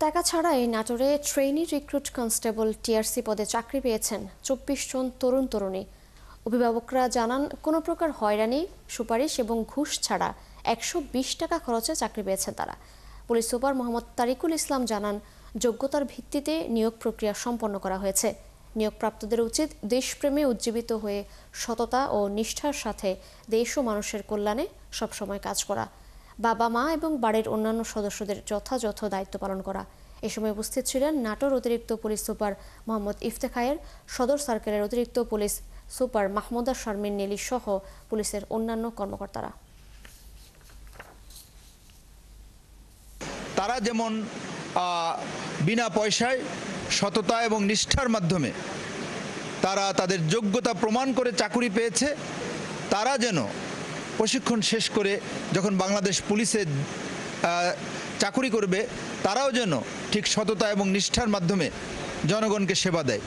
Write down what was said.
টাকা ছাড়াই নাটোরে ট্রেইনি রিক্রুট কনস্টেবল টিআরসি পদে চাকরি পেয়েছেন ২৪ জন তরুণ তরুণী। অভিভাবকরা জানান, কোনো প্রকার হয়রানি, সুপারিশ এবং ঘুষ ছাড়া ১২০ টাকা খরচে চাকরি পেয়েছেন তারা। পুলিশ সুপার মোহাম্মদ তারিকুল ইসলাম জানান, যোগ্যতার ভিত্তিতে নিয়োগ প্রক্রিয়া সম্পন্ন করা হয়েছে। নিয়োগপ্রাপ্তদের উচিত দেশপ্রেমে উজ্জীবিত হয়ে সততা ও নিষ্ঠার সাথে দেশ ও মানুষের কল্যাণে সবসময় কাজ করা, বাবা মা এবং বাড়ির অন্যান্য সদস্যদের যথাযথ দায়িত্ব পালন করা। এ সময় উপস্থিত ছিলেন নাটোর অতিরিক্ত পুলিশ সুপার মোহাম্মদ ইফতেখায়ের, সদর সার্কেলের অতিরিক্ত পুলিশ সুপার মাহমুদা শারমিন নীলি সহ পুলিশের অন্যান্য কর্মকর্তারা। তারা যেমন বিনা পয়সায় সততা এবং নিষ্ঠার মাধ্যমে তারা তাদের যোগ্যতা প্রমাণ করে চাকরি পেয়েছে, তারা যেন প্রশিক্ষণ শেষ করে যখন বাংলাদেশ পুলিশে চাকরি করবে, তারাও যেন ঠিক সততা এবং নিষ্ঠার মাধ্যমে জনগণকে সেবা দেয়।